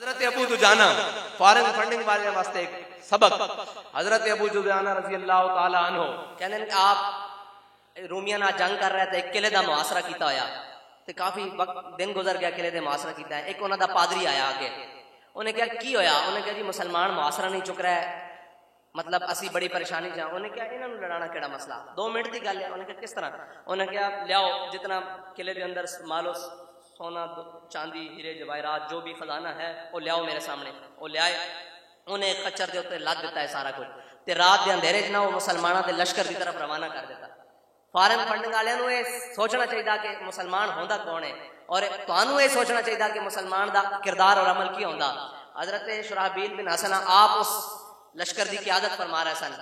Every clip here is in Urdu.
حضرت ابو دجانہ فارن فنڈنگ والے واسطے ایک سبق. حضرت ابو دجانہ رضی اللہ تعالی عنہ کہندے نے کہ آپ رومیاں نال جنگ کر رہے تھے, ایک قلعے دا محاصرہ کیتا ہویا تے کافی وقت دن گزر گیا, قلعے دے محاصرہ کیتا ہے. ایک انہاں دا پادری آیا آ کے, انہیں کہا کی ہویا؟ انہیں کہا جی مسلمان محاصرہ نہیں چک رہا ہے, مطلب اسی بڑی پریشانی چاہ. انہیں کہا انہاں نوں لڑانا کیڑا مسئلہ, 2 منٹ دی گل ہے. انہیں کہا کس طرح؟ انہیں کہا لیاؤ جتنا قلعے دے اندر مالو سونا چاندی ہیرے جواہرات جو بھی خزانہ ہے وہ لیاؤ میرے سامنے. وہ لیائے, انہیں ایک خچر دے اوتے لد دیتا ہے سارا کچھ, تے رات دے اندھیرے چ نہ وہ مسلماناں دے لشکر دی طرف روانہ کر دیتا. فارن فنڈنگ والے نوں یہ سوچنا چاہیے کہ مسلمان ہوندا کون ہے, اور تانوں یہ سوچنا چاہیے کہ مسلمان دا کردار اور عمل کی ہوندا. حضرت شرحبیل بن حسن آپ اس لشکر دی قیادت فرما رہے سن,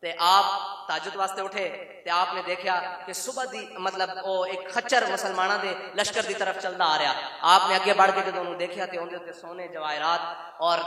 تے آپ تہجد واسطے اٹھے تے آپ نے دیکھا کہ صبح دی مطلب او ایک خچر مسلماناں دے لشکر دی طرف چلدا آ رہا. آپ نے اگے بڑھ کے جدوں دیکھا تے اون دے سونے جواہرات اور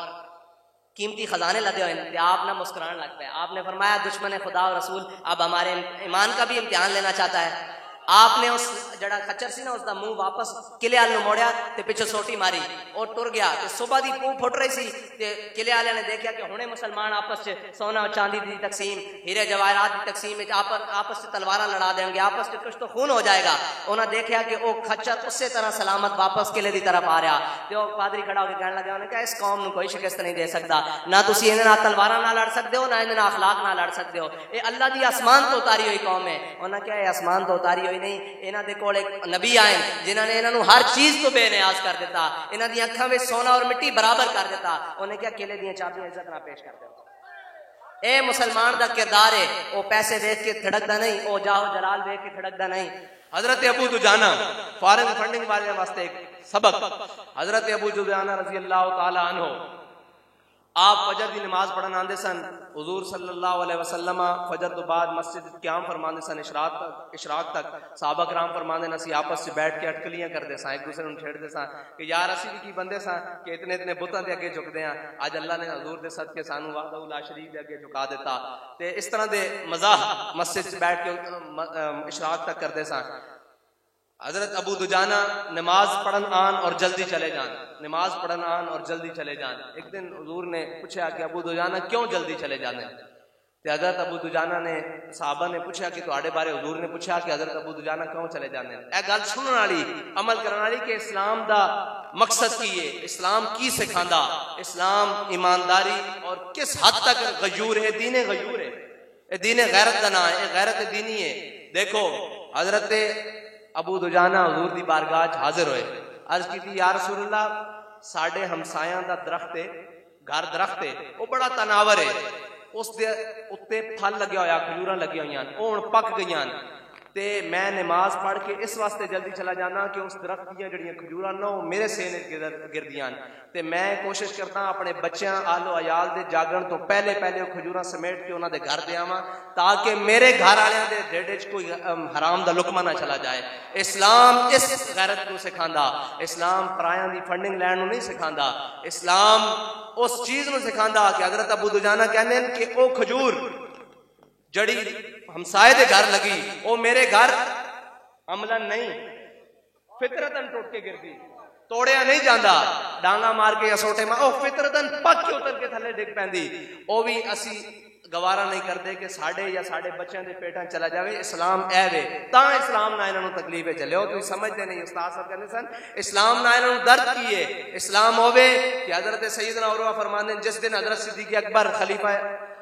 قیمتی خزانے لدے ہوئے ہیں. آپ نہ مسکران لگ پے. آپ نے فرمایا دشمن خدا اور رسول اب ہمارے ایمان کا بھی امتحان لینا چاہتا ہے. آپ نے اس جڑا خچر سی نا اس دا منہ واپس قلعے والے موڑیا تے پیچھے سوٹی ماری اور ٹر گیا. تے صبح دی پو پھٹ رہی سی تے قلعے والے نے دیکھا کہ ہنے مسلمان آپس چ سونا چاندی دی تقسیم, ہیرے جواہرات دی تقسیم آپس چ تلواراں لڑا دیں گے, آپس چ کچھ تو خون ہو جائے گا. انہاں دیکھا کہ وہ خچر اسی طرح سلامت واپس قلعے دی طرف آ رہا. تے وہ پادری کھڑا ہو کے کہنے لگا, انہوں نے کہا اس قوم نو کوئی شکست نہیں دے سکدا, نہ تسی انہاں نال تلواراں نال لڑ سکدے ہو, نہ انہاں نال اخلاق نال لڑ سکدے ہو. اے اللہ دی آسمان تو اتاری ہوئی قوم ہے. انہاں کہا اے آسمان تو اتاری ہوئی نہیں, انہاں دے کول ایک نبی آئے جنہاں نے انہاں نو ہر چیز تو بے نیاز کر دیتا, انہاں دی اکھاں وچ سونا اور مٹی برابر کر دیتا. انہیں کیا قلعے دیاں چابیاں عزت نہ پیش کر دیتا. اے مسلمان دا کردار ہے, وہ پیسے دیکھ کے تھڑکدا نہیں, وہ جاہو جلال دیکھ کے تھڑکدا نہیں. حضرت ابو دجانہ فارن فنڈنگ والے واسطے ایک سبق. حضرت ابو دجانہ رضی اللہ تعالی عنہ آپ فجر دی نماز پڑھن آندے سن. حضور صلی اللہ علیہ وسلم فجر تو بعد مسجد قیام فرماندے سن اشراق تک. صحابہ کرام فرماندے نسی آپس سے بیٹھ کے اٹکلیاں کردے سن, ایک دوسرے نوں چھیڑدے سن کہ یار اسی بھی کی بندے سن کہ اتنے اتنے بتاں دے اگے جھکدے ہیں. اج اللہ نے حضور دے صدقے سانو وحدہ لا شریک دے اگے جھکا دیتا. تے اس طرح دے مزاح مسجد سے بیٹھ کے اشراق تک کردے سن. حضرت ابو دجانہ نماز پڑھن آن اور جلدی چلے جان, نماز پڑھن آن اور جلدی چلے جان. ایک دن حضور نے پوچھا کہ ابو دجانہ کیوں جلدی چلے جانے؟ تے حضرت ابو دجانہ نے صحابہ نے پوچھا کہ تواڈے بارے حضور نے پوچھا کہ حضرت ابو دجانہ کیوں چلے جانے. اے گل سنن والی عمل کرن والی کہ اسلام دا مقصد کی ہے, اسلام کی سکھاندا, اسلام ایمانداری اور کس حد تک غیور ہے, دین غیور ہے, اے دین غیرت دا نام ہے, اے غیرت دینی ہے. دیکھو حضرت ابو دجانہ حضور دی بارگاہ حاضر ہوئے, عرض کی یا رسول اللہ ساڈے ہمسایاں دا درخت ہے, گھر درخت ہے, وہ بڑا تناور ہے, اس دے اتے پھل لگیا ہویا, کھجوراں لگی ہوئیاں, وہ ہن پک گئیاں, تے میں نماز پڑھ کے اس واسطے جلدی چلا جانا کہ اس درخت دیاں جڑیاں کھجوراں نہ وہ میرے سینے گردیاں, تے میں کوشش کرتا اپنے بچیاں آل و عیال دے جاگن تو پہلے وہ کھجوراں سمیٹ کے انہاں دے گھر دے آواں تاکہ میرے گھر والےاں دے ڈھڈ وچ کوئی حرام دا لقمہ نہ چلا جائے. اسلام اس غیرت کو سکھاندا, اسلام پرایاں دی فنڈنگ لین نو نہیں سکھاندا, اسلام اس چیز نو سکھاندا کہ حضرت ابو دجانہ کہندے ہیں کہ او کھجور جڑی ہمسائے دے گھر لگی وہ میرے گھر عملاً نہیں فطرتاً ٹوٹ کے گردی, توڑیا نہیں جاندا, ڈانگا مار کے یا سوٹے مار او فطرتاً پک کے اتر کے تھلے ڈگ پیندی. او بھی اسی گوارا نہیں کرتے کہ ساڈے یا ساڈے بچیاں دے پیٹاں چلا جاوے. اسلام اے وے تاں اسلام نہ انہاں نوں تکلیف ہے چلے ہو, تسی سمجھدے نہیں. استاد صاحب کہندے سن اسلام نہ انہاں نوں درد کی ہے. اسلام ہوے کہ حضرت سیدنا عروہ فرماندے جس دن حضرت صدیق اکبر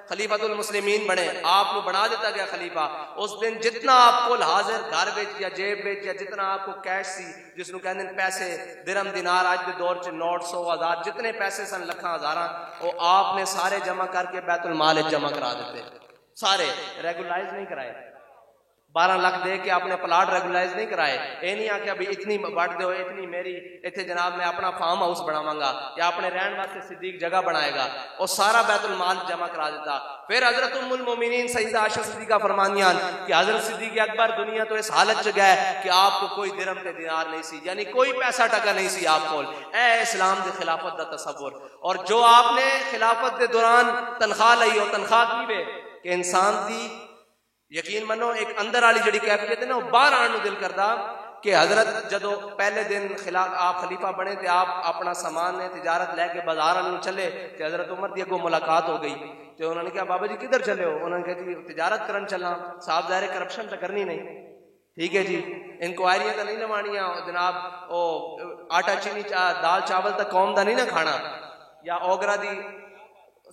خلیفۃ المسلمین بنے, آپ کو بنا دیتا گیا خلیفہ, اس دن جتنا آپ کو حاضر گھر وچ یا جیب وچ یا جتنا آپ کو کیش سی جس نو کہندے پیسے درہم دینار اج دے دور چ نوٹ 100 1000 جتنے پیسے سن لکھاں ہزاراں وہ آپ نے سارے جمع کر کے بیت المال جمع کرا دیتے, سارے ریگولائز نہیں کرائے. 12 لاکھ دے کے اپنے پلاٹ ریگولائز نہیں کرائے. اے نہیں آکھیا بھی اتنی بٹ دیو, اتنی میری ایتھے جناب میں اپنا فارم ہاؤس بناواں گا یا اپنے رہن واسطے صدیق جگہ بنائے گا, اور سارا بیت المال جمع کرا دیتا. پھر حضرت ام المومنین سیدہ عائشہ صدیقہ فرمانیاں کہ حضرت صدیق اکبر دنیا تو اس حالت چ گئے کہ آپ کو کوئی درہم تے دینار نہیں سی, یعنی کوئی پیسہ ٹکا نہیں سی آپ کول. اے اسلام دے خلافت دا تصور. اور جو آپ نے خلافت دے دوران تنخواہ لئی ہو, تنخواہ کی وے کہ انسان دی یقین منو ایک اندر والی جڑی کیفیت ہے نا وہ باہر آن نو دل کردا کہ حضرت جدو پہلے دن آپ خلیفہ بنے تے آپ اپنا سامان نے تجارت لے کے بازار نہیں چلے تے حضرت عمر دی اگوں ملاقات ہو گئی تے انہوں نے کہا بابا جی کدھر چلے ہو؟ انہوں نے کہا جی تجارت کرن چلا. صاحب ظاہر کرپشن تو کرنی نہیں, ٹھیک ہے جی, انکوائریاں تو نہیں لوانیاں جناب, او آٹا چینی دال چاول تو قوم دا نہیں نہ کھانا, یا اوگرا دی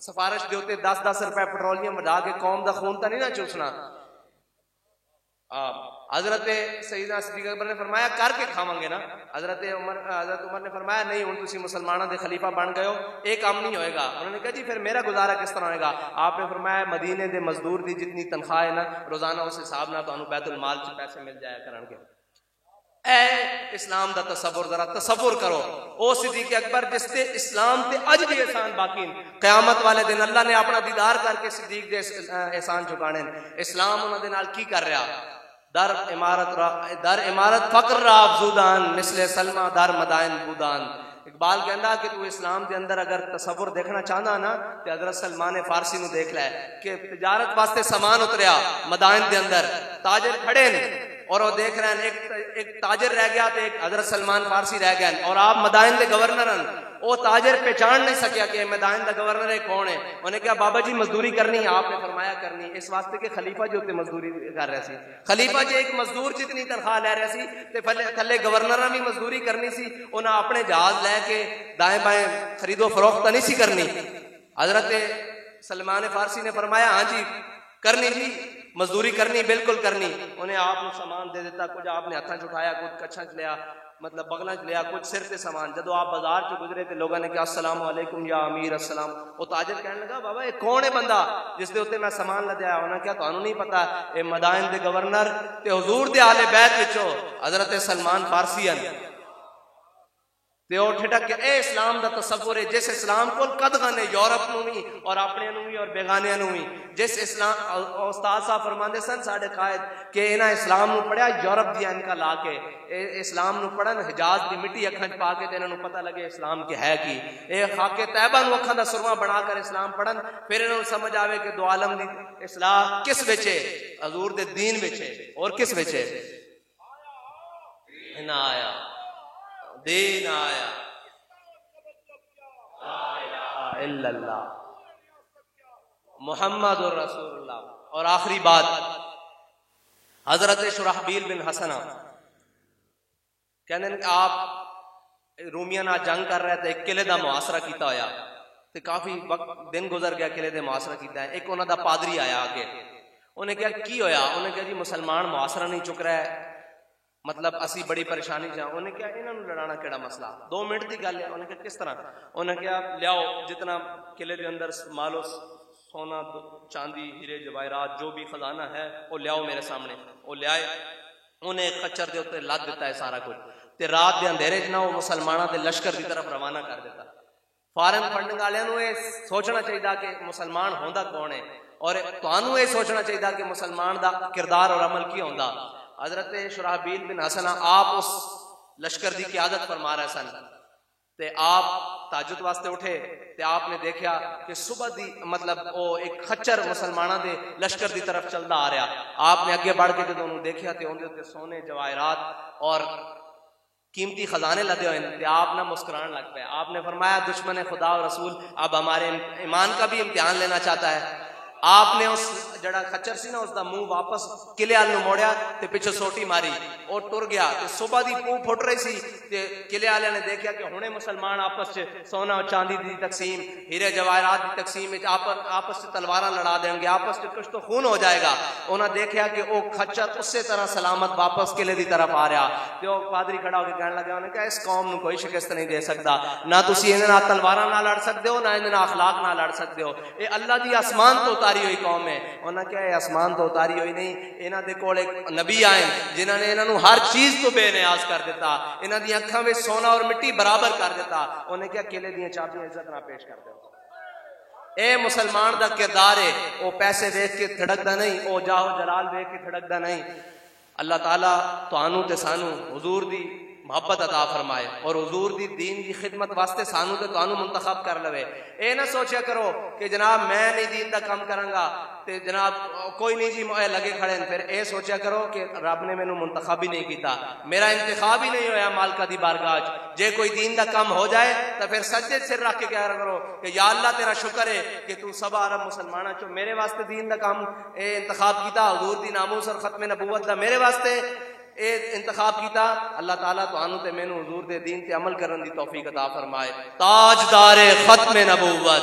سفارش دے ہوتے 10-10 روپے پیٹرولیم بڑھا کے قوم دا خون تو نہیں نہ چوسنا. حضرت سیدنا صدیق اکبر نے فرمایا کر کے کھاواں گے نا. حضرت عمر نے فرمایا نہیں, ہن تسی مسلمانوں دے خلیفہ بن گئے ہو, ایک کام نہیں ہوئے گا. انہوں نے کہا جی پھر میرا گزارا کس طرح ہوئے گا؟ آپ نے فرمایا مدینے دے مزدور دی جتنی تنخواہ ہے نا روزانہ اس حساب نہ تانوں بیت المال چ پیسے مل جایا کرن گے. اے اسلام دا تصور ذرا تصور کرو, او صدیق اکبر جس تے اسلام تے اج بھی احسان باقی, قیامت والے دن اللہ نے اپنا دیدار کر کے صدیق دے احسان چکانے. اسلام انہاں دے نال کی کر رہا؟ در عمارت فقر را افزودان مثل سلمہ در مدائن بودان. اقبال کہندا کہ تو اسلام دے اندر اگر تصور دیکھنا چاہنا نا تے حضرت سلمان فارسی نو دیکھ لے کہ تجارت واسطے سامان اتریا مدائن دے اندر, تاجر کھڑے نے اور وہ دیکھ رہے ہیں ایک تاجر رہ گیا تو ایک حضرت سلمان فارسی رہ گئے, اور آپ مدائن دے گورنر ہیں. وہ تاجر پہچان نہیں سکیا کہ مدائن دا گورنر ہے کون ہے. انہوں نے کہا بابا جی مزدوری کرنی ہے. آپ نے فرمایا کرنی, اس واسطے کہ خلیفہ جو تے مزدوری کر رہے سی, خلیفہ جی ایک مزدور جتنی تنخواہ لے رہے سی تے تھلے گورنراں بھی مزدوری کرنی سی. انہاں اپنے جہاز لے کے دائیں بائیں خرید و فروخت نہیں سی کرنی. حضرت سلمان فارسی نے فرمایا ہاں جی کرنی جی, مزدوری کرنی بالکل کرنی. انہیں آپ نے سامان دے دیتا, کچھ آپ نے ہاتھاں چ اٹھایا, کچھ کچھاں چ لیا, مطلب بغلاں چ لیا, کچھ سر تے سامان. جدو آپ بازار چ گزرے تے لوگوں نے کہا السلام علیکم یا امیر السلام. وہ تاجر کہنے لگا بابا یہ کون ہے بندہ جس دے اوتے میں سامان لدیا؟ انہاں کہا تانوں نہیں پتا اے مدائن دے گورنر تے حضور دے اہل بیت وچوں حضرت سلمان فارسی ہیں. تے او ٹھٹک کے اے اسلام دا تصور ہے جس اسلام کول قدغن ہے یورپ نو بھی اور اپنے نو بھی اور بیگانے نو بھی. جس اسلام استاد صاحب فرماندے سن ساڈے قائد کہ انہاں اسلام نو پڑھیا یورپ دی انکا لا کے, اسلام نو پڑھن حجاز دی مٹی اکھاں چ پا کے تے انہاں نو پتہ لگے اسلام کہ ہے کی. اے خاک طیبہ نو اکھاں دا سرما بنا کر اسلام پڑھن, پھر انہاں نو سمجھ آوے کہ دو عالم دی اصلاح کس وچ ہے, حضور دے دین وچ ہے. اور کس وچ ہے؟ نہ آیا دین آیا لا الہ الا اللہ محمد رسول اللہ. اور آخری بات, حضرت شرحبیل بن حسنہ کہنے کہ آپ رومیاں نال جنگ کر رہے تھے, ایک قلعے دا محاصرہ کیتا ہویا تے کافی وقت دن گزر گیا قلعے دے محاصرہ کیتا ہے. ایک انہاں دا پادری آیا آگے, انہیں کہا کی ہویا؟ انہیں کہا جی مسلمان محاصرہ نہیں چک رہا ہے, مطلب اسی بڑی پریشانی چاہ. انہیں کہا انہوں نے لڑانا کیڑا مسئلہ, 2 منٹ دی گل ہے. انہیں کہا کس طرح؟ انہیں کہا لیاؤ جتنا قلعے دے اندر مالو سونا چاندی ہیرے جواہرات جو بھی خزانہ ہے وہ لیاؤ میرے سامنے. وہ لے آئے, انہیں ایک خچر دے اوتے لاد دیتا ہے سارا کچھ, تے رات دے اندھیرے چ نہ وہ مسلماناں دے لشکر دی طرف روانہ کر دیتا. فارن فنڈنگ والوں نو یہ سوچنا چاہیے کہ مسلمان ہوندا کون ہے, اور تانوں یہ سوچنا چاہیے کہ مسلمان دا کردار اور عمل کی ہوندا. حضرت شرحبیل بن حسنہ آپ اس لشکر دی قیادت فرما رہے سن تے آپ تہجد واسطے اٹھے تے آپ نے دیکھا کہ صبح دی مطلب او ایک خچر مسلماناں دے لشکر دی طرف چلدا آ رہا. آپ نے اگے بڑھ کے جدوں انہوں دیکھا تے اون دے اوتے سونے جواہرات اور قیمتی خزانے لدے ہوئے تے آپ نہ مسکران لگ پئے. آپ نے فرمایا دشمن خدا و رسول اب ہمارے ایمان کا بھی امتحان لینا چاہتا ہے. آپ نے اس جڑا خچر سی نا اس دا منہ واپس قلعے والے موڑیا تے پیچھے سوٹی ماری اور ٹر گیا. تے صبح دی پو پھٹ رہی سی تے قلعے والے نے دیکھا کہ ہنے مسلمان آپس وچ سونا اور چاندی دی تقسیم, ہیرے جواہرات دی تقسیم وچ آپس وچ تلواراں لڑا دیں گے, آپس وچ کچھ تو خون ہو جائے گا. انہاں دیکھا کہ او خچر اسی طرح سلامت واپس قلعے دی طرف آ رہا. تے او پادری کھڑا ہو کے کہنے لگا, انہوں نے کہا اس قوم نو کوئی شکست نہیں دے سکدا, نہ تسی انہاں نال تلواراں نال لڑ سکدے ہو, نہ انہاں نال اخلاق نال لڑ سکدے ہو. اے اللہ دی آسمان تو اتاری ہوئی قوم ہے. انہاں کہا اے آسمان تو اتاری ہوئی نہیں, انہاں دے کول ایک نبی آئے جنہاں نے انہاں نو ہر چیز تو بے نیاز کر دیتا, انہاں دی اکھاں وچ سونا اور مٹی برابر کر دیتا. انہیں کہا قلعے دیاں چابیاں عزت نہ پیش کر دو. اے مسلمان دا کردار ہے, او پیسے دیکھ کے تھڑکدا نہیں, او جاہو جلال دیکھ کے تھڑکدا نہیں. اللہ تعالیٰ تانوں تے سانوں حضور دی محبت عطا فرمائے اور حضور دی دین دی خدمت واسطے سانو تے تانوں منتخب کر لوے. اے نہ سوچیا کرو کہ جناب میں نہیں دین دا کام کروں گا تے جناب کوئی نہیں جی لگے کھڑے ہیں. پھر اے سوچیا کرو کہ رب نے مینوں منتخب ہی نہیں کیتا, میرا انتخاب ہی نہیں ہویا مالکا دی بارگاہ. جے کوئی دین دا کام ہو جائے تو پھر سجدے سر رکھ کے کیا کرو کہ یا اللہ تیرا شکر ہے کہ تو سبا عرب مسلماناں چوں میرے واسطے دین دا کام اے انتخاب کیتا, حضور دی ناموس اور ختم نبوت دا میرے واسطے اے انتخاب کیتا. اللہ تعالیٰ تو تے مینوں حضور دے دین تے عمل کرن دی توفیق عطا فرمائے. تاجدار ختم نبوت